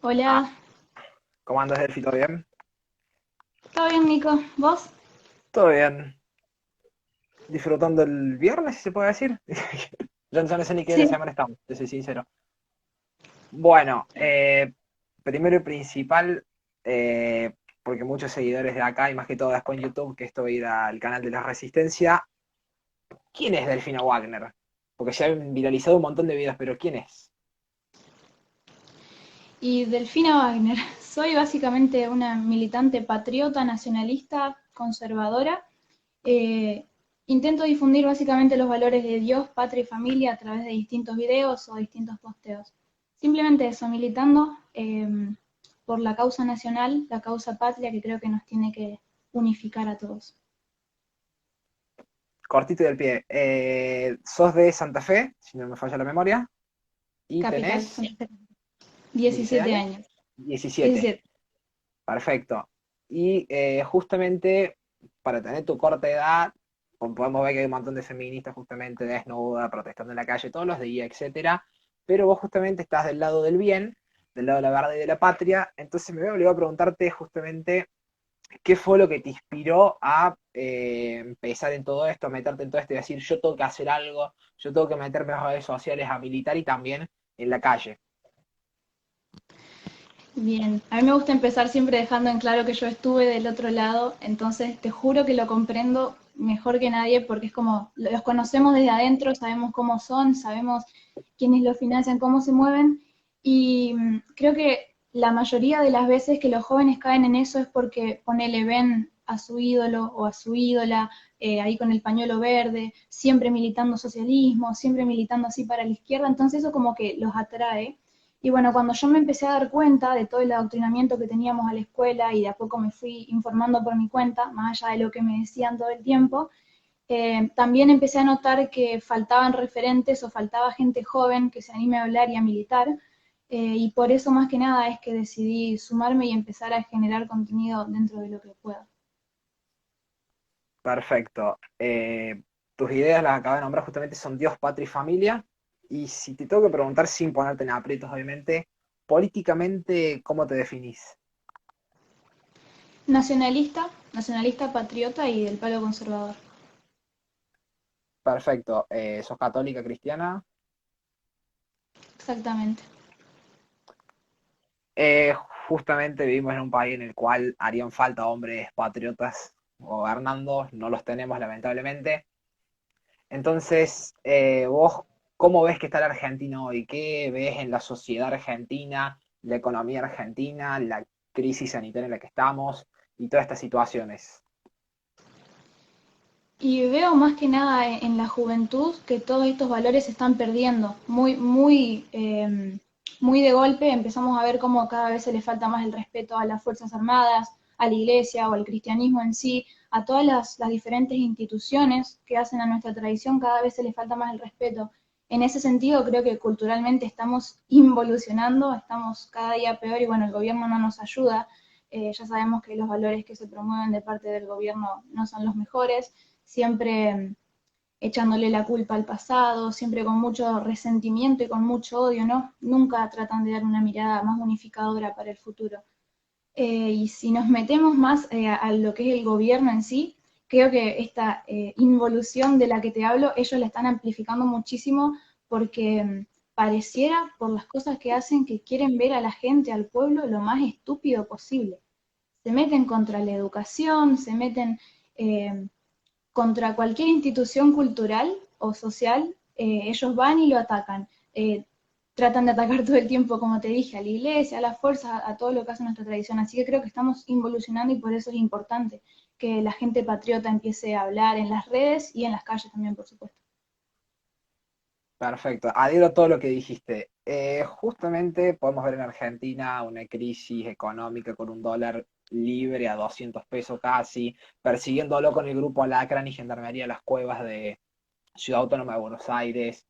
Hola, ¿Cómo andas, Delphi? ¿Todo bien? ¿todo bien, Nico? ¿Vos? Todo bien. Disfrutando el viernes, si se puede decir. Yo no sé ni qué de la Sí. semana estamos, te soy sincero. Bueno, primero y principal, porque muchos seguidores de acá, y más que todo después en YouTube, que esto va a ir al canal de la Resistencia, ¿quién es Delfina Wagner? Porque se han viralizado un montón de videos, pero ¿quién es? Y Delfina Wagner. Soy básicamente una militante patriota, nacionalista, conservadora. Eh, Intento difundir básicamente los valores de Dios, patria y familia a través de distintos videos o distintos posteos. Simplemente eso, militando por la causa nacional, la causa patria que creo que nos tiene que unificar a todos. Cortito y del pie. Sos de Santa Fe, si no me falla la memoria, y Capital, tenés Santa Fe. 16 17 años. años. 17. 17. Perfecto. Y justamente para tener tu corta edad, podemos ver que hay un montón de feministas justamente desnudas, protestando en la calle todos los días, etcétera. Pero vos justamente estás del lado del bien, del lado de la verdad y de la patria. Entonces me veo obligado a preguntarte justamente qué fue lo que te inspiró a empezar en todo esto, a meterte en todo esto y decir yo tengo que hacer algo, yo tengo que meterme en las redes sociales, a militar y también en la calle. Bien, a mí me gusta empezar siempre dejando en claro que yo estuve del otro lado, entonces te juro que lo comprendo mejor que nadie porque es como los conocemos desde adentro, sabemos cómo son, sabemos quiénes los financian, cómo se mueven y creo que la mayoría de las veces que los jóvenes caen en eso es porque ponele ven a su ídolo o a su ídola ahí con el pañuelo verde, siempre militando socialismo, siempre militando así para la izquierda, entonces eso como que los atrae. Y bueno, cuando yo me empecé a dar cuenta de todo el adoctrinamiento que teníamos a la escuela y de a poco me fui informando por mi cuenta, más allá de lo que me decían todo el tiempo, también empecé a notar que faltaban referentes o faltaba gente joven que se anime a hablar y a militar. Y por eso más que nada es que decidí sumarme y empezar a generar contenido dentro de lo que pueda. Perfecto. Tus ideas las acabo de nombrar justamente son Dios, patria y familia. Y si te tengo que preguntar sin ponerte en aprietos, obviamente, políticamente, ¿cómo te definís? Nacionalista, nacionalista patriota y del palo conservador. Perfecto. ¿Sos católica, cristiana? Exactamente. Eh, Justamente vivimos en un país en el cual harían falta hombres patriotas gobernando, no los tenemos lamentablemente. Entonces, vos, ¿cómo ves que está la Argentina hoy? ¿Qué ves en la sociedad argentina, la economía argentina, la crisis sanitaria en la que estamos y todas estas situaciones? Y veo más que nada en la juventud que todos estos valores se están perdiendo. Muy de golpe empezamos a ver cómo cada vez se le falta más el respeto a las Fuerzas Armadas, a la Iglesia o al cristianismo en sí, a todas las diferentes instituciones que hacen a nuestra tradición, cada vez se le falta más el respeto. En ese sentido, creo que culturalmente estamos involucionando, estamos cada día peor y bueno, el gobierno no nos ayuda. Ya sabemos que los valores que se promueven de parte del gobierno no son los mejores, siempre echándole la culpa al pasado, siempre con mucho resentimiento y con mucho odio, ¿no? Nunca tratan de dar una mirada más unificadora para el futuro. Y si nos metemos más a lo que es el gobierno en sí, creo que esta involución de la que te hablo, ellos la están amplificando muchísimo porque pareciera por las cosas que hacen que quieren ver a la gente, al pueblo, lo más estúpido posible. Se meten contra la educación, se meten eh, contra cualquier institución cultural o social, ellos van y lo atacan. Tratan de atacar todo el tiempo, como te dije, a la iglesia, a las fuerzas, a todo lo que hace nuestra tradición. Así que creo que estamos involucionando y por eso es importante que la gente patriota empiece a hablar en las redes y en las calles también, por supuesto. Perfecto, adhiero a todo lo que dijiste. Justamente podemos ver en Argentina una crisis económica con un dólar libre a 200 pesos casi, persiguiéndolo con el grupo Alacrán y Gendarmería de las Cuevas de Ciudad Autónoma de Buenos Aires,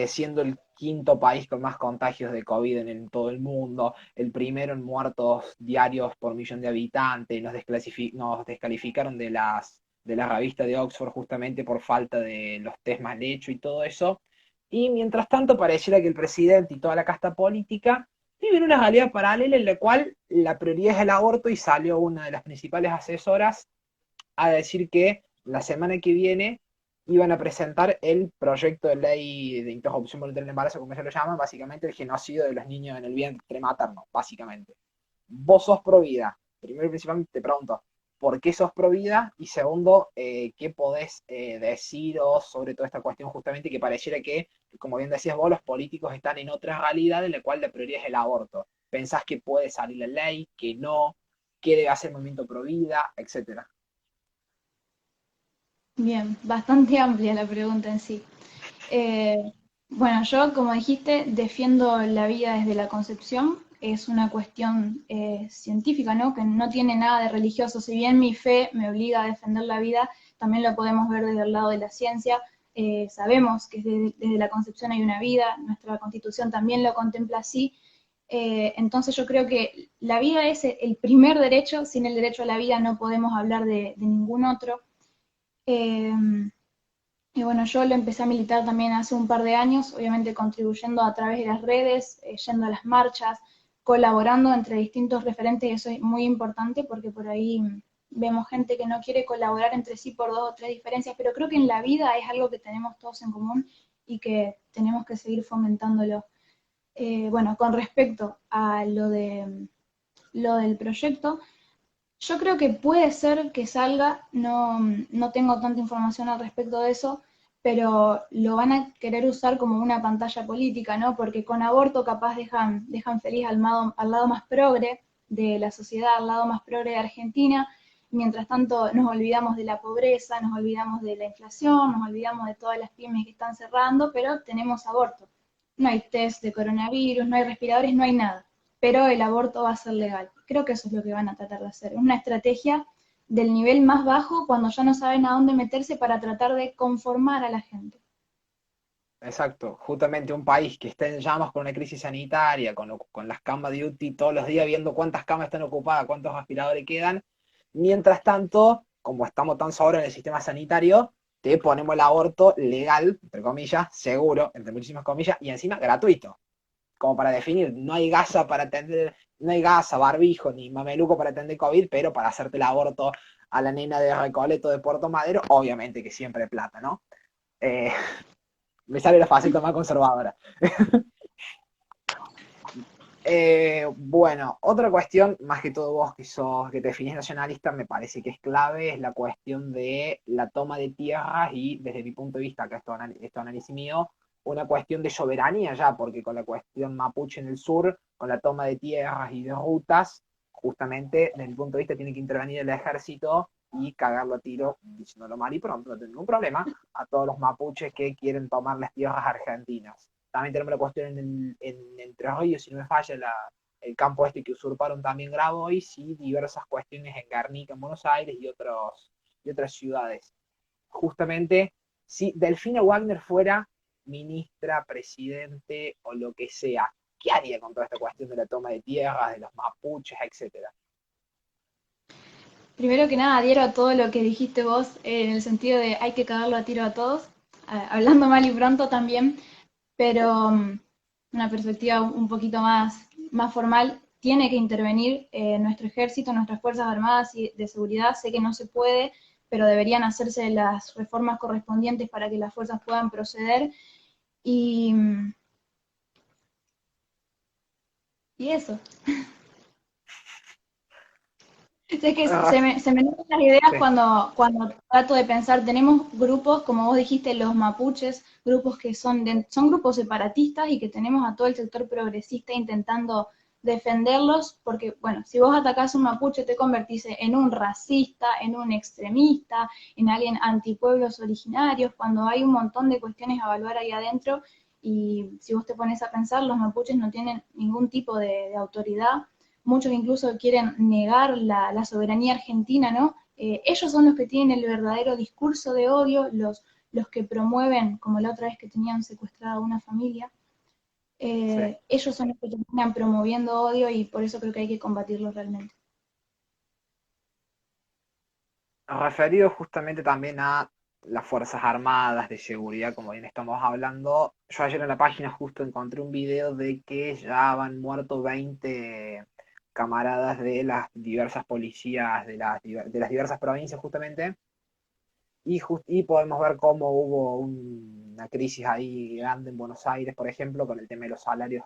siendo el quinto país con más contagios de COVID en todo el mundo, el primero en muertos diarios por millón de habitantes, nos descalificaron de la revista de Oxford justamente por falta de los test mal hechos y todo eso. Y mientras tanto pareciera que el presidente y toda la casta política viven una realidad paralela en la cual la prioridad es el aborto y salió una de las principales asesoras a decir que la semana que viene iban a presentar el proyecto de ley de interrupción voluntaria del embarazo, como se lo llaman, básicamente el genocidio de los niños en el vientre materno, básicamente. Vos sos pro vida. Primero y principalmente te pregunto, ¿por qué sos pro vida? Y segundo, ¿qué podés deciros sobre toda esta cuestión justamente que pareciera que, como bien decías vos, los políticos están en otra realidad en la cual la prioridad es el aborto? ¿Pensás que puede salir la ley, que no? ¿Qué debe hacer el movimiento pro vida, etcétera? Bien, bastante amplia la pregunta en sí. Eh, bueno, yo, como dijiste, defiendo la vida desde la concepción. Es una cuestión científica, ¿no? Que no tiene nada de religioso. Si bien mi fe me obliga a defender la vida, también lo podemos ver desde el lado de la ciencia. Sabemos que desde la concepción hay una vida, nuestra constitución también lo contempla así. Entonces yo creo que la vida es el primer derecho. Sin el derecho a la vida no podemos hablar de ningún otro. Eh, y bueno, yo lo empecé a militar también hace un par de años, obviamente contribuyendo a través de las redes, yendo a las marchas, colaborando entre distintos referentes, y eso es muy importante porque por ahí vemos gente que no quiere colaborar entre sí por dos o tres diferencias, pero creo que en la vida es algo que tenemos todos en común y que tenemos que seguir fomentándolo. Bueno, con respecto a lo del proyecto, yo creo que puede ser que salga, no, no tengo tanta información al respecto de eso, pero lo van a querer usar como una pantalla política, ¿no? Porque con aborto capaz dejan feliz al lado más progre de la sociedad, al lado más progre de Argentina. Mientras tanto, nos olvidamos de la pobreza, nos olvidamos de la inflación, nos olvidamos de todas las pymes que están cerrando, pero tenemos aborto. No hay test de coronavirus, no hay respiradores, no hay nada, pero el aborto va a ser legal. Creo que eso es lo que van a tratar de hacer. Una estrategia del nivel más bajo cuando ya no saben a dónde meterse para tratar de conformar a la gente. Exacto, justamente un país que está en llamas con una crisis sanitaria, con las camas de UTI todos los días viendo cuántas camas están ocupadas, cuántos aspiradores quedan. Mientras tanto, como estamos tan sobra en el sistema sanitario, te ponemos el aborto legal, entre comillas, seguro, entre muchísimas comillas, y encima gratuito. Como para definir, no hay gasa para atender, no hay gasa, barbijo, ni mameluco para atender COVID, pero para hacerte el aborto a la nena de Recoleto de Puerto Madero, obviamente que siempre plata, ¿no? Eh, Me sale la faceta más conservadora. Bueno, otra cuestión, más que todo vos que te definís nacionalista, me parece que es clave, es la cuestión de la toma de tierras y desde mi punto de vista, que esto análisis mío, una cuestión de soberanía ya, porque con la cuestión mapuche en el sur, con la toma de tierras y de rutas, justamente desde mi punto de vista tiene que intervenir el ejército y cagarlo a tiro, diciéndolo mal y pronto, no tengo ningún problema, a todos los mapuches que quieren tomar las tierras argentinas. También tenemos la cuestión en Entre Ríos, si no me falla, el campo este que usurparon también Grabois y diversas cuestiones en Guernica, en Buenos Aires y otras ciudades. Justamente, si Delfina Wagner fuera ministra, presidente o lo que sea, ¿qué haría con toda esta cuestión de la toma de tierras, de los mapuches, etcétera? Primero que nada, adhiero a todo lo que dijiste vos, en el sentido de hay que cagarlo a tiro a todos, hablando mal y pronto también, pero una perspectiva un poquito más formal, tiene que intervenir nuestro ejército, nuestras Fuerzas Armadas y de seguridad. Sé que no se puede, pero deberían hacerse las reformas correspondientes para que las fuerzas puedan proceder. Y, y eso. Sé que Ah, se me nublan las ideas sí, cuando trato de pensar, tenemos grupos, como vos dijiste, los mapuches, grupos que son grupos separatistas y que tenemos a todo el sector progresista intentando defenderlos, porque, bueno, si vos atacás a un mapuche te convertís en un racista, en un extremista, en alguien antipueblos originarios, cuando hay un montón de cuestiones a evaluar ahí adentro, y si vos te pones a pensar, los mapuches no tienen ningún tipo de autoridad. Muchos incluso quieren negar la soberanía argentina, ¿no? Ellos son los que tienen el verdadero discurso de odio, los que promueven, como la otra vez que tenían secuestrada a una familia, sí. ellos son los que terminan promoviendo odio y por eso creo que hay que combatirlo realmente. Referido justamente también a las Fuerzas Armadas de seguridad, como bien estamos hablando. Yo ayer en la página justo encontré un video de que ya han muerto 20 camaradas de las diversas policías de las diversas provincias justamente, y podemos ver cómo hubo una crisis ahí grande en Buenos Aires, por ejemplo, con el tema de los salarios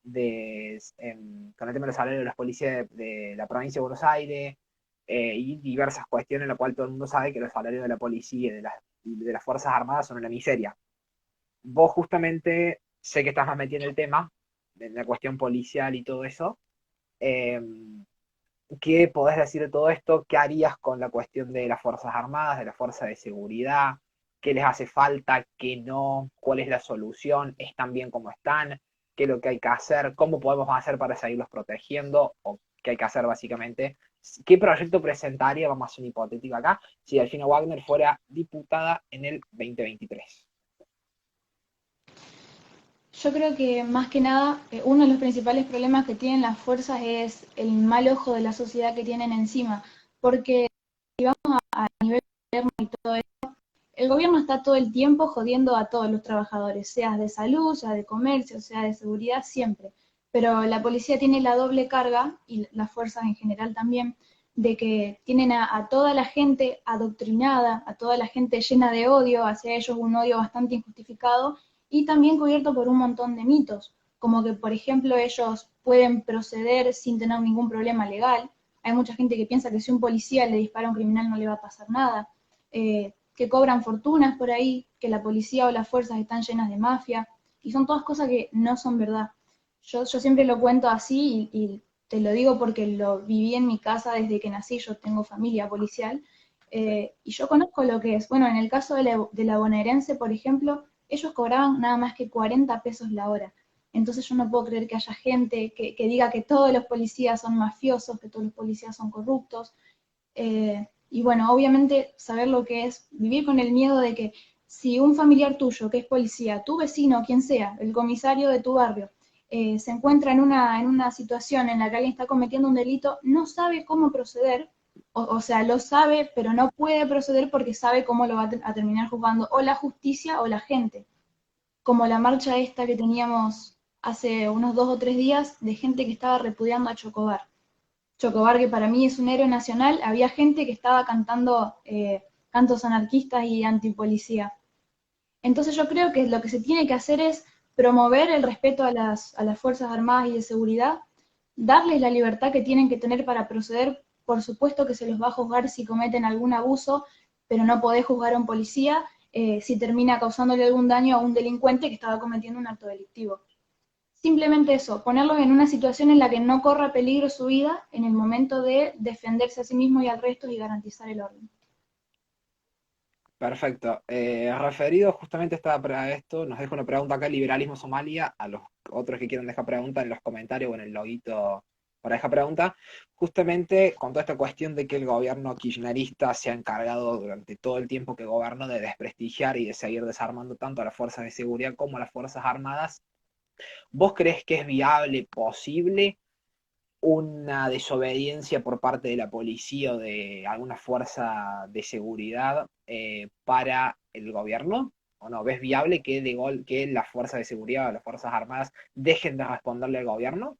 con el tema de los salarios de los policías de la provincia de Buenos Aires, y diversas cuestiones en las cuales todo el mundo sabe que los salarios de la policía y de las Fuerzas Armadas son una miseria. Vos justamente, sé que estás más metido en el tema, en la cuestión policial y todo eso. eh, ¿Qué podés decir de todo esto? ¿Qué harías con la cuestión de las Fuerzas Armadas, de la Fuerza de Seguridad? ¿Qué les hace falta? ¿Qué no? ¿Cuál es la solución? ¿Están bien como están? ¿Qué es lo que hay que hacer? ¿Cómo podemos hacer para seguirlos protegiendo? ¿O qué hay que hacer básicamente? ¿Qué proyecto presentaría, vamos a hacer un hipotético acá, si Delfina Wagner fuera diputada en el 2023? Yo creo que más que nada, uno de los principales problemas que tienen las fuerzas es el mal ojo de la sociedad que tienen encima, porque a nivel gobierno y todo eso, el gobierno está todo el tiempo jodiendo a todos los trabajadores, sea de salud, sea de comercio, sea de seguridad, siempre. Pero la policía tiene la doble carga, y las fuerzas en general también, de que tienen a toda la gente adoctrinada, a toda la gente llena de odio, hacia ellos un odio bastante injustificado, y también cubierto por un montón de mitos, como que, por ejemplo, ellos pueden proceder sin tener ningún problema legal. Hay mucha gente que piensa que si un policía le dispara a un criminal no le va a pasar nada, que cobran fortunas por ahí, que la policía o las fuerzas están llenas de mafia, y son todas cosas que no son verdad. Yo siempre lo cuento así y te lo digo porque lo viví en mi casa desde que nací, yo tengo familia policial, Sí. y yo conozco lo que es. Bueno, en el caso de la bonaerense, por ejemplo, ellos cobraban nada más que 40 pesos la hora. Entonces yo no puedo creer que haya gente que diga que todos los policías son mafiosos, que todos los policías son corruptos. Y bueno, obviamente saber lo que es vivir con el miedo de que si un familiar tuyo, que es policía, tu vecino, quien sea, el comisario de tu barrio, se encuentra en una situación en la que alguien está cometiendo un delito, no sabe cómo proceder, o sea, lo sabe, pero no puede proceder porque sabe cómo lo va a terminar juzgando o la justicia o la gente, como la marcha esta que teníamos hace unos 2 o 3 días de gente que estaba repudiando a Chocobar. Chocobar, que para mí es un héroe nacional, había gente que estaba cantando cantos anarquistas y antipolicía. Entonces yo creo que lo que se tiene que hacer es promover el respeto a las Fuerzas Armadas y de seguridad, darles la libertad que tienen que tener para proceder. Por supuesto que se los va a juzgar si cometen algún abuso, pero no podés juzgar a un policía si termina causándole algún daño a un delincuente que estaba cometiendo un acto delictivo. Simplemente eso, ponerlos en una situación en la que no corra peligro su vida en el momento de defenderse a sí mismo y al resto y garantizar el orden. Perfecto. Referido justamente a esto, nos deja una pregunta acá, Liberalismo Somalia, a los otros que quieran dejar pregunta en los comentarios o en el loguito para dejar pregunta, justamente con toda esta cuestión de que el gobierno kirchnerista se ha encargado durante todo el tiempo que gobernó de desprestigiar y de seguir desarmando tanto a las fuerzas de seguridad como a las fuerzas armadas. ¿Vos crees que es viable, posible una desobediencia por parte de la policía o de alguna fuerza de seguridad para el gobierno? ¿O no? ¿Ves viable que, que las fuerzas de seguridad o las fuerzas armadas dejen de responderle al gobierno?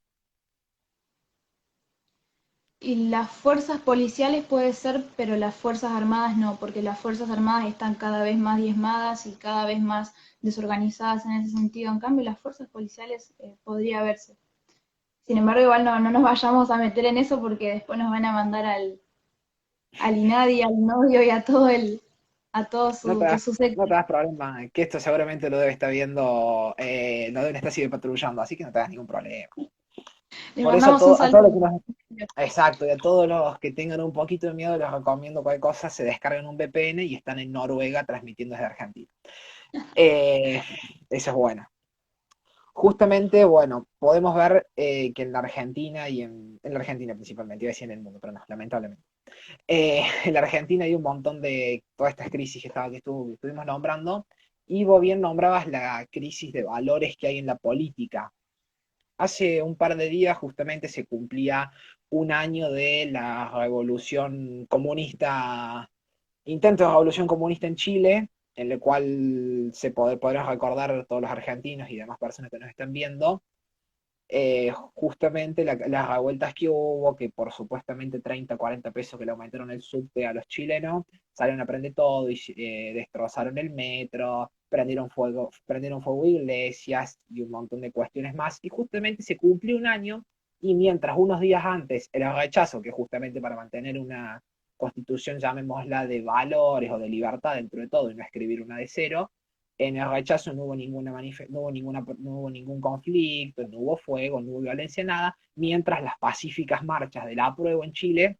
Y las fuerzas policiales puede ser, pero las fuerzas armadas no, porque las fuerzas armadas están cada vez más diezmadas y cada vez más desorganizadas en ese sentido. En cambio, las fuerzas policiales podría verse. Sin embargo, igual no nos vayamos a meter en eso porque después nos van a mandar al INADI, al novio y a todo No te das, su no sector. te das problema, que esto seguramente lo debe estar viendo, lo deben estar patrullando, así que no te das ningún problema. Les Por eso mandamos un a saludo. todos los que nos exacto, y a todos los que tengan un poquito de miedo les recomiendo cualquier cosa, se descarguen un VPN y están en Noruega transmitiendo desde Argentina. Eh, Eso es bueno. Justamente, bueno, podemos ver que en la Argentina y en la Argentina principalmente, iba a decir en el mundo, pero no, lamentablemente. En la Argentina hay un montón de todas estas crisis que estuvimos nombrando, y vos bien nombrabas la crisis de valores que hay en la política. Hace un par de días justamente se cumplía un año de la revolución comunista intento de revolución comunista en Chile, en el cual podrán recordar todos los argentinos y demás personas que nos están viendo, justamente las revueltas que hubo, que por supuestamente 30, 40 pesos que le aumentaron el subte a los chilenos, salieron a prender todo y destrozaron el metro, prendieron fuego iglesias y un montón de cuestiones más. Y justamente se cumplió un año y mientras unos días antes el rechazo, que justamente para mantener una constitución, llamémosla de valores o de libertad dentro de todo y no escribir una de cero, en el rechazo no hubo no hubo ningún conflicto, no hubo fuego, no hubo violencia, nada, mientras las pacíficas marchas del apruebo en Chile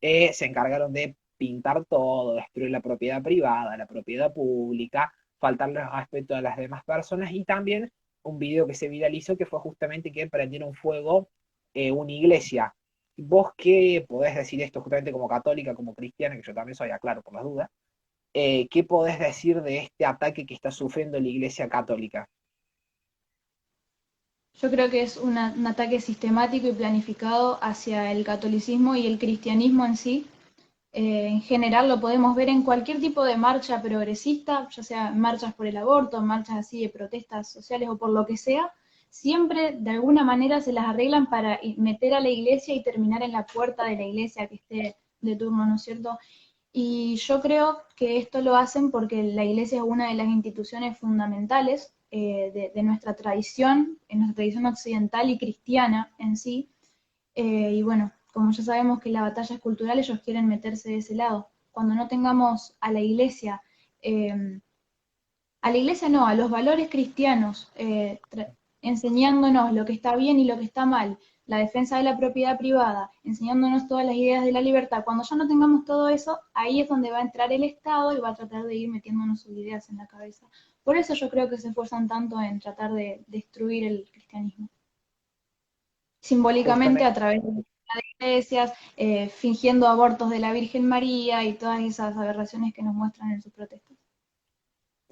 se encargaron de pintar todo, destruir la propiedad privada, la propiedad pública, faltarle respeto a las demás personas y también un video que se viralizó que fue justamente que prendieron fuego una iglesia. ¿Vos qué podés decir esto justamente como católica, como cristiana, que yo también soy, aclaro por las dudas? ¿Qué podés decir de este ataque que está sufriendo la Iglesia Católica? Yo creo que es un ataque sistemático y planificado hacia el catolicismo y el cristianismo en sí. En general lo podemos ver en cualquier tipo de marcha progresista, ya sea marchas por el aborto, marchas así de protestas sociales o por lo que sea, siempre de alguna manera se las arreglan para meter a la iglesia y terminar en la puerta de la iglesia que esté de turno, ¿no es cierto? Y yo creo que esto lo hacen porque la iglesia es una de las instituciones fundamentales de nuestra tradición occidental y cristiana en sí. Y bueno, como ya sabemos que la batalla es cultural, ellos quieren meterse de ese lado. Cuando no tengamos eh, a la iglesia no, a los valores cristianos, enseñándonos lo que está bien y lo que está mal, la defensa de la propiedad privada, enseñándonos todas las ideas de la libertad. Cuando ya no tengamos todo eso, ahí es donde va a entrar el Estado y va a tratar de ir metiéndonos sus ideas en la cabeza. Por eso yo creo que se esfuerzan tanto en tratar de destruir el cristianismo, simbólicamente a Justamente, través de iglesias, fingiendo abortos de la Virgen María y todas esas aberraciones que nos muestran en sus protestas.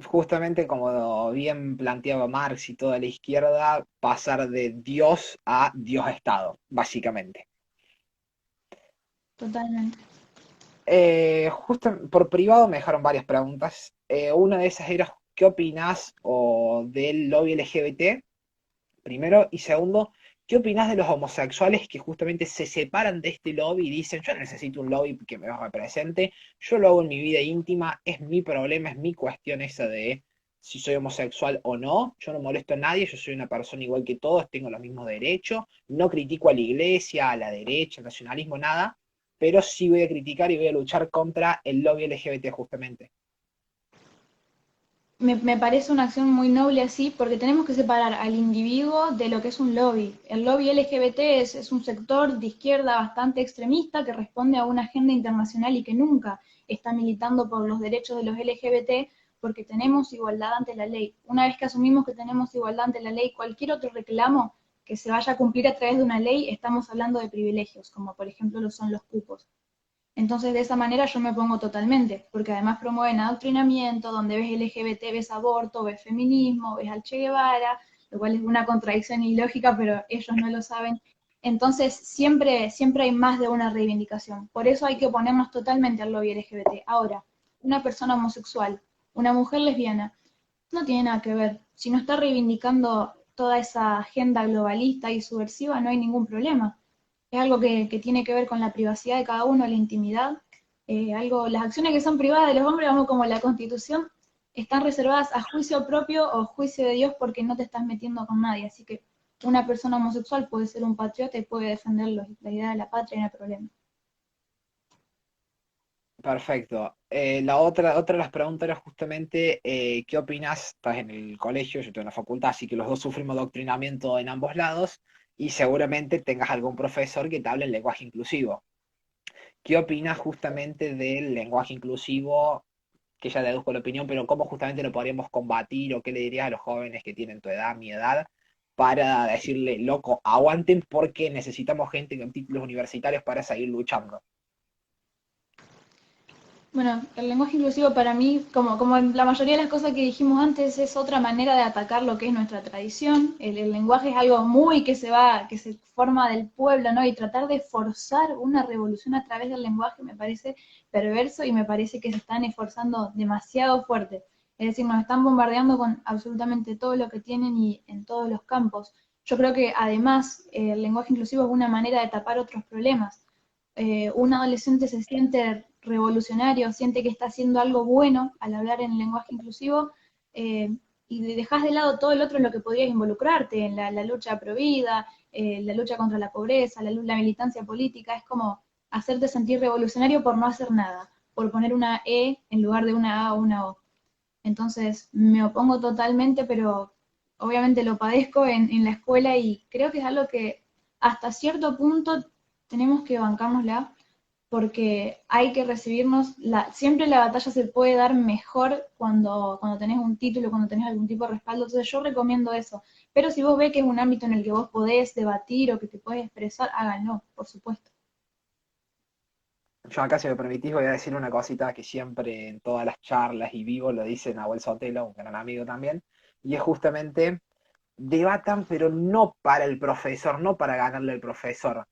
justamente como bien planteaba Marx y toda la izquierda, pasar de Dios a Dios-Estado, básicamente. Totalmente. Justo por privado me dejaron varias preguntas. Una de esas era, ¿qué opinás del lobby LGBT? Primero, y segundo, ¿qué opinás de los homosexuales que justamente se separan de este lobby y dicen, yo necesito un lobby que me represente, yo lo hago en mi vida íntima, es mi problema, es mi cuestión esa de si soy homosexual o no, yo no molesto a nadie, yo soy una persona igual que todos, tengo los mismos derechos, no critico a la iglesia, a la derecha, al nacionalismo, nada, pero sí voy a criticar y voy a luchar contra el lobby LGBT justamente. Me parece una acción muy noble así, porque tenemos que separar al individuo de lo que es un lobby. El lobby LGBT es un sector de izquierda bastante extremista que responde a una agenda internacional y que nunca está militando por los derechos de los LGBT porque tenemos igualdad ante la ley. Una vez que asumimos que tenemos igualdad ante la ley, cualquier otro reclamo que se vaya a cumplir a través de una ley, estamos hablando de privilegios, como por ejemplo lo son los cupos. Entonces, de esa manera yo me pongo totalmente, porque además promueven adoctrinamiento, donde ves LGBT, ves aborto, ves feminismo, ves al Che Guevara, lo cual es una contradicción ilógica, pero ellos no lo saben. Entonces, siempre hay más de una reivindicación. Por eso hay que oponernos totalmente al lobby LGBT. Ahora, una persona homosexual, una mujer lesbiana, no tiene nada que ver. Si no está reivindicando toda esa agenda globalista y subversiva, no hay ningún problema. Es algo que tiene que ver con la privacidad de cada uno, la intimidad. Las acciones que son privadas de los hombres, vamos como la Constitución, están reservadas a juicio propio o juicio de Dios porque no te estás metiendo con nadie. Así que una persona homosexual puede ser un patriota y puede defender la idea de la patria, no hay problema. Perfecto. Otra de las preguntas era justamente, ¿qué opinas? Estás en el colegio, yo estoy en la facultad, así que los dos sufrimos adoctrinamiento en ambos lados y seguramente tengas algún profesor que te hable en lenguaje inclusivo. ¿Qué opinas justamente del lenguaje inclusivo? Que ya deduzco la opinión, pero ¿cómo justamente lo podríamos combatir o qué le dirías a los jóvenes que tienen tu edad, mi edad, para decirle, loco, aguanten porque necesitamos gente con títulos universitarios para seguir luchando? Bueno, el lenguaje inclusivo para mí, como en la mayoría de las cosas que dijimos antes, es otra manera de atacar lo que es nuestra tradición. El lenguaje es algo muy que se forma del pueblo, ¿no? Y tratar de forzar una revolución a través del lenguaje me parece perverso y me parece que se están esforzando demasiado fuerte. Es decir, nos están bombardeando con absolutamente todo lo que tienen y en todos los campos. Yo creo que además el lenguaje inclusivo es una manera de tapar otros problemas. Un adolescente se siente revolucionario, siente que está haciendo algo bueno al hablar en lenguaje inclusivo, eh, y dejas de lado todo el otro en lo que podrías involucrarte, en la lucha pro vida, la lucha contra la pobreza, la militancia política, es como hacerte sentir revolucionario por no hacer nada, por poner una E en lugar de una A o una O. Entonces me opongo totalmente, pero obviamente lo padezco en la escuela y creo que es algo que hasta cierto punto tenemos que bancárnosla porque hay que recibirnos, siempre la batalla se puede dar mejor cuando tenés un título, cuando tenés algún tipo de respaldo, entonces yo recomiendo eso. Pero si vos ves que es un ámbito en el que vos podés debatir o que te podés expresar, háganlo, por supuesto. Yo acá, si me permitís, voy a decir una cosita que siempre en todas las charlas y vivo lo dice Nahuel Sotelo, un gran amigo también, y es justamente debatan, pero no para el profesor, no para ganarle al profesor,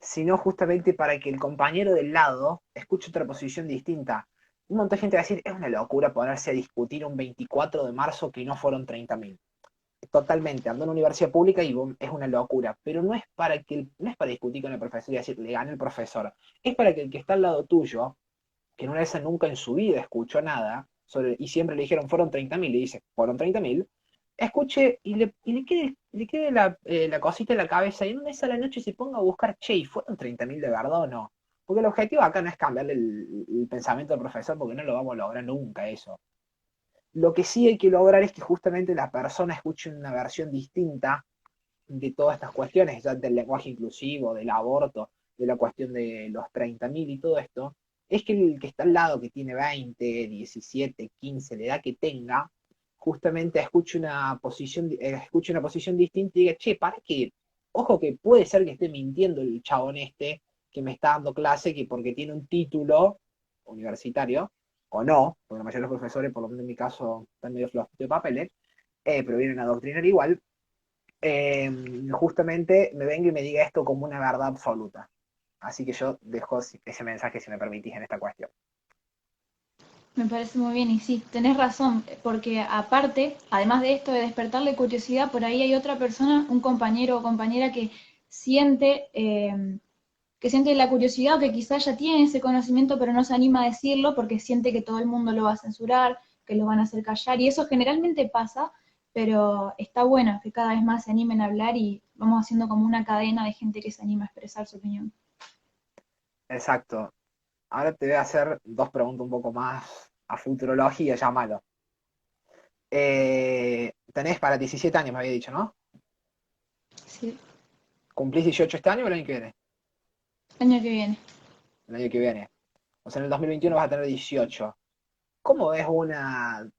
sino justamente para que el compañero del lado escuche otra posición distinta. Un montón de gente va a decir, es una locura ponerse a discutir un 24 de marzo que no fueron 30.000. Totalmente, ando en una universidad pública y es una locura, pero no es para discutir con el profesor y decir, le gane el profesor, es para que el que está al lado tuyo, que no esa nunca en su vida escuchó nada, y siempre le dijeron fueron 30.000, y dice, fueron 30.000, escuche le quede la cosita en la cabeza y en una vez a la noche se ponga a buscar, che, ¿y fueron 30.000 de verdad o no? Porque el objetivo acá no es cambiarle el pensamiento al profesor, porque no lo vamos a lograr nunca eso. Lo que sí hay que lograr es que justamente la persona escuche una versión distinta de todas estas cuestiones, ya del lenguaje inclusivo, del aborto, de la cuestión de los 30.000 y todo esto, es que el que está al lado, que tiene 20, 17, 15, la edad que tenga, justamente escuche una posición distinta y diga, che, para que, ojo que puede ser que esté mintiendo el chabón este que me está dando clase, que porque tiene un título universitario, o no, porque la mayoría de los profesores, por lo menos en mi caso, están medio flojitos de papeles, pero vienen a adoctrinar igual, eh, justamente me venga y me diga esto como una verdad absoluta. Así que yo dejo ese mensaje, si me permitís, en esta cuestión. Me parece muy bien y sí, tenés razón, porque aparte, además de esto de despertarle curiosidad, por ahí hay otra persona, un compañero o compañera siente, que siente la curiosidad o que quizás ya tiene ese conocimiento pero no se anima a decirlo porque siente que todo el mundo lo va a censurar, que lo van a hacer callar y eso generalmente pasa, pero está bueno que cada vez más se animen a hablar y vamos haciendo como una cadena de gente que se anima a expresar su opinión. Exacto. Ahora te voy a hacer dos preguntas un poco más a futurología, llámalo. Tenés para 17 años, me había dicho, ¿no? Sí, ¿Cumplís 18 este año o el año que viene? año que viene. El año que viene. O sea, en el 2021 vas a tener 18. ¿Cómo ves una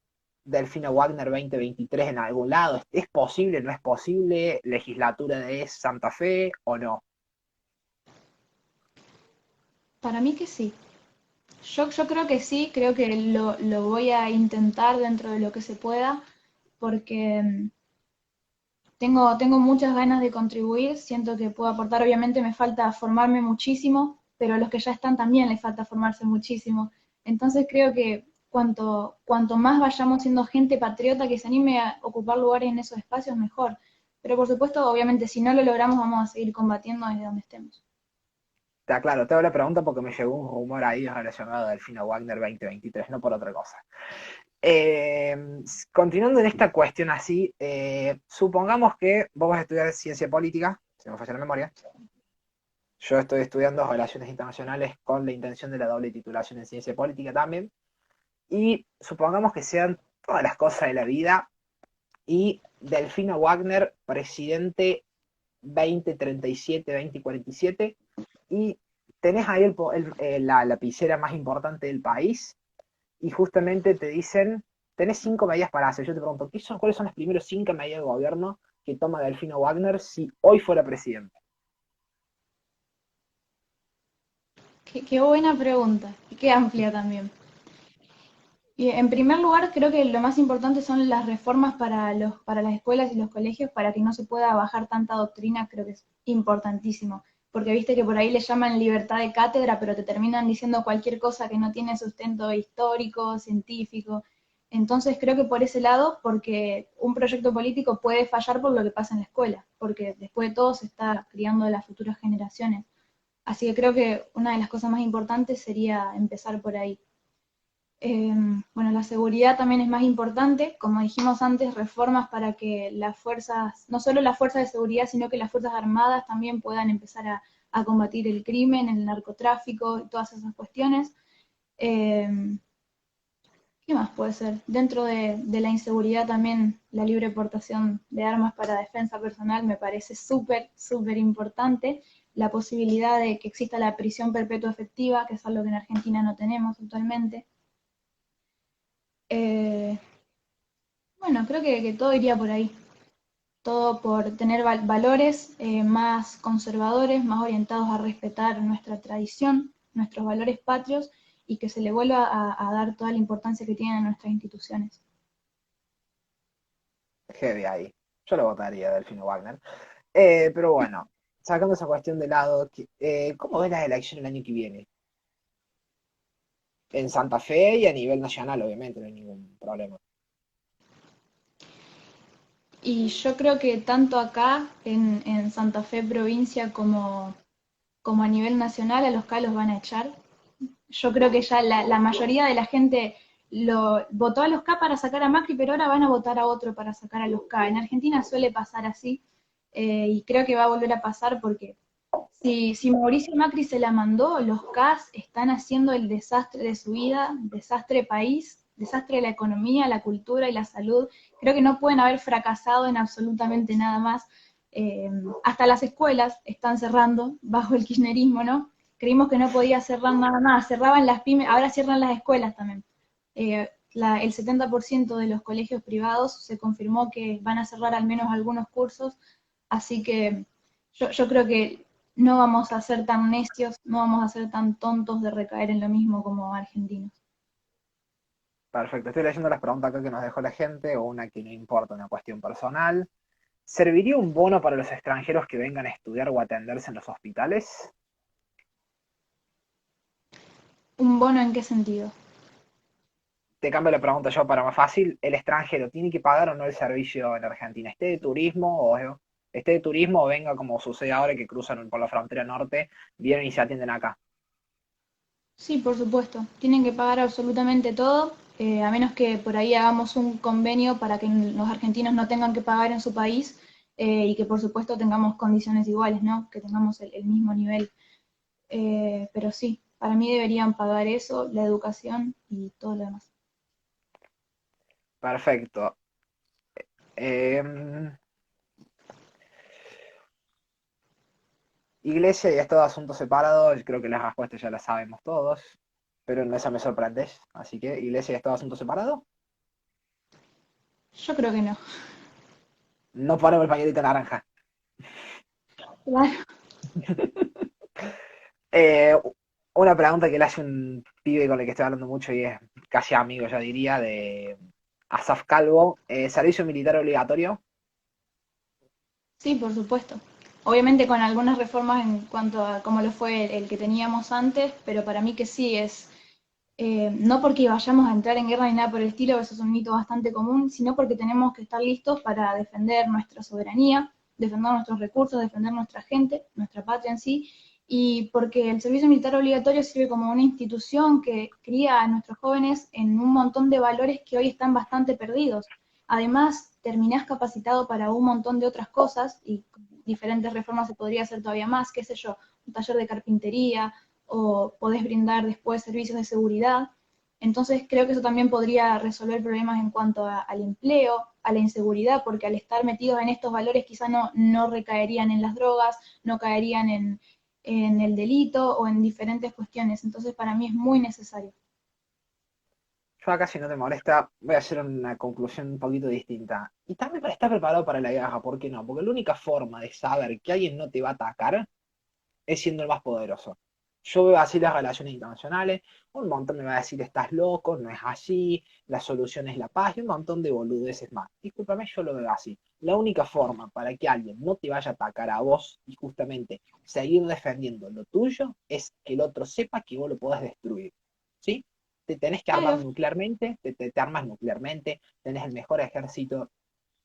Delfina Wagner 2023 en algún lado? ¿Es posible, no es posible? ¿Legislatura de Santa Fe o no? Para mí que sí. Yo creo que sí, creo que lo voy a intentar dentro de lo que se pueda, porque tengo muchas ganas de contribuir, siento que puedo aportar, obviamente me falta formarme muchísimo, pero a los que ya están también les falta formarse muchísimo. Entonces creo que cuanto más vayamos siendo gente patriota que se anime a ocupar lugares en esos espacios, mejor. Pero por supuesto, obviamente, si no lo logramos, vamos a seguir combatiendo desde donde estemos. Está claro, te hago la pregunta porque me llegó un rumor ahí relacionado a Delfina Wagner 2023, no por otra cosa. Eh, Continuando en esta cuestión así, supongamos que vos vas a estudiar ciencia política, si no me falla la memoria. Yo estoy estudiando relaciones internacionales con la intención de la doble titulación en ciencia política también. Y supongamos que sean todas las cosas de la vida y Delfina Wagner, presidente 2037, 2047, y tenés ahí la lapicera más importante del país y justamente te dicen, tenés 5 medidas para hacer. Yo te pregunto, ¿cuáles son las primeras 5 medidas de gobierno que toma Delfino Wagner si hoy fuera presidente? Qué buena pregunta y qué amplia también. Y en primer lugar, creo que lo más importante son las reformas para las escuelas y los colegios para que no se pueda bajar tanta doctrina, creo que es importantísimo. Porque viste que por ahí le llaman libertad de cátedra, pero te terminan diciendo cualquier cosa que no tiene sustento histórico, científico. Entonces creo que por ese lado, porque un proyecto político puede fallar por lo que pasa en la escuela, porque después de todo se está criando las futuras generaciones. Así que creo que una de las cosas más importantes sería empezar por ahí. Eh, bueno, la seguridad también es más importante, como dijimos antes, reformas para que las fuerzas, no solo las fuerzas de seguridad, sino que las fuerzas armadas también puedan empezar a combatir el crimen, el narcotráfico y todas esas cuestiones. Eh, ¿Qué más puede ser? Dentro de la inseguridad también la libre portación de armas para defensa personal me parece súper, súper importante. La posibilidad de que exista la prisión perpetua efectiva, que es algo que en Argentina no tenemos actualmente. Eh, bueno, creo que todo iría por ahí. Todo por tener valores más conservadores, más orientados a respetar nuestra tradición, nuestros valores patrios y que se le vuelva a dar toda la importancia que tienen nuestras instituciones. Heavy ahí. Yo lo votaría, Delfino Wagner. Pero bueno, sacando esa cuestión de lado, ¿cómo ves las elecciones el año que viene? En Santa Fe y a nivel nacional, obviamente, no hay ningún problema. Y yo creo que tanto acá en Santa Fe provincia como a nivel nacional a los K los van a echar. Yo creo que ya la mayoría de la gente votó a los K para sacar a Macri, pero ahora van a votar a otro para sacar a los K. En Argentina suele pasar así, y creo que va a volver a pasar porque si Mauricio Macri se la mandó, los K están haciendo el desastre de su vida, desastre país, desastre de la economía, la cultura y la salud. Creo que no pueden haber fracasado en absolutamente nada más. Eh, Hasta las escuelas están cerrando bajo el kirchnerismo, ¿no? Creímos que no podía cerrar nada más, cerraban las pymes, ahora cierran las escuelas también. El 70% de los colegios privados se confirmó que van a cerrar al menos algunos cursos, así que yo creo que no vamos a ser tan necios, no vamos a ser tan tontos de recaer en lo mismo como argentinos. Perfecto, estoy leyendo las preguntas acá que nos dejó la gente, o una que no importa, una cuestión personal. ¿Serviría un bono para los extranjeros que vengan a estudiar o atenderse en los hospitales? ¿Un bono en qué sentido? Te cambio la pregunta yo para más fácil. ¿El extranjero tiene que pagar o no el servicio en Argentina? Esté de turismo o venga como sucede ahora que cruzan por la frontera norte, vienen y se atienden acá? Sí, por supuesto. Tienen que pagar absolutamente todo, a menos que por ahí hagamos un convenio para que los argentinos no tengan que pagar en su país y que por supuesto tengamos condiciones iguales, ¿no? Que tengamos el mismo nivel. Pero sí, para mí deberían pagar eso, la educación y todo lo demás. Perfecto. Em, Iglesia y Estado asuntos separados, creo que las respuestas ya las sabemos todos, pero en esa me sorprendes. Así que, Iglesia y Estado asuntos separados, Yo creo que no. no ponemos el pañuelito naranja. Claro. Eh, una pregunta que le hace un pibe con el que estoy hablando mucho y es casi amigo, yo diría, de Asaf Calvo. ¿Servicio militar obligatorio? Sí, por supuesto. Obviamente con algunas reformas en cuanto a cómo lo fue el que teníamos antes, pero para mí que sí es, no porque vayamos a entrar en guerra ni nada por el estilo, eso es un mito bastante común, sino porque tenemos que estar listos para defender nuestra soberanía, defender nuestros recursos, defender nuestra gente, nuestra patria en sí, y porque el servicio militar obligatorio sirve como una institución que cría a nuestros jóvenes en un montón de valores que hoy están bastante perdidos. Además, terminás capacitado para un montón de otras cosas y con diferentes reformas se podría hacer todavía más, qué sé yo, un taller de carpintería o podés brindar después servicios de seguridad. Entonces creo que eso también podría resolver problemas en cuanto al empleo, a la inseguridad, porque al estar metidos en estos valores quizá no recaerían en las drogas, no caerían en el delito o en diferentes cuestiones. Entonces para mí es muy necesario. Yo acá, si no te molesta, voy a hacer una conclusión un poquito distinta. Y también para estar preparado para la guerra, ¿por qué no? Porque la única forma de saber que alguien no te va a atacar es siendo el más poderoso. Yo veo así las relaciones internacionales, un montón me va a decir, estás loco, no es así, la solución es la paz y un montón de boludeces más. Discúlpame, yo lo veo así. La única forma para que alguien no te vaya a atacar a vos y justamente seguir defendiendo lo tuyo es que el otro sepa que vos lo podés destruir. ¿Sí? Te tenés que armar Claro, nuclearmente, te armas nuclearmente, tenés el mejor ejército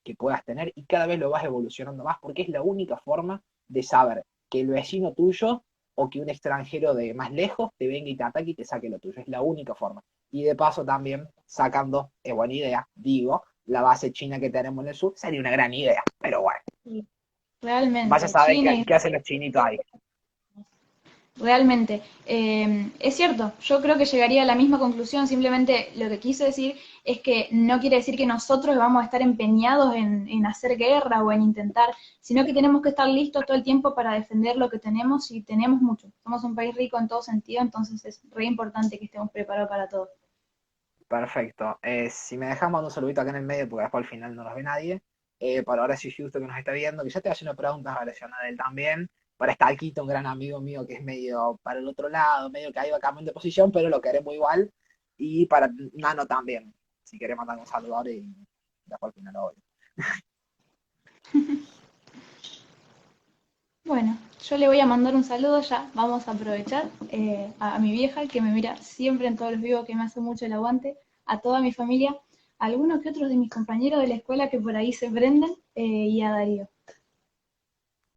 que puedas tener y cada vez lo vas evolucionando más porque es la única forma de saber que el vecino tuyo o que un extranjero de más lejos te venga y te ataque y te saque lo tuyo. Es la única forma. Y de paso también sacando, es buena idea, digo, la base china que tenemos en el sur sería una gran idea. Pero bueno, sí, vaya a realmente, saber China y qué hacen los chinitos ahí. realmente. Es cierto, yo creo que llegaría a la misma conclusión, simplemente lo que quise decir es que no quiere decir que nosotros vamos a estar empeñados en hacer guerra o en intentar, sino que tenemos que estar listos todo el tiempo para defender lo que tenemos y tenemos mucho. Somos un país rico en todo sentido, entonces es re importante que estemos preparados para todo. Perfecto. Si me dejas mando un saludito acá en el medio, porque después al final no nos ve nadie. Por ahora sí justo que nos está viendo, que ya te va haciendo preguntas relacionadas a él también. Para Stalkito, un gran amigo mío que es medio para el otro lado, medio que ahí va cambiando de posición, pero lo queremos igual. Y para Nano también, si querés mandar un saludo ahora y después al final lo voy. Bueno, yo le voy a mandar un saludo ya, vamos a aprovechar a mi vieja que me mira siempre en todos los vivos, que me hace mucho el aguante, a toda mi familia, a algunos que otros de mis compañeros de la escuela que por ahí se prenden y a Darío.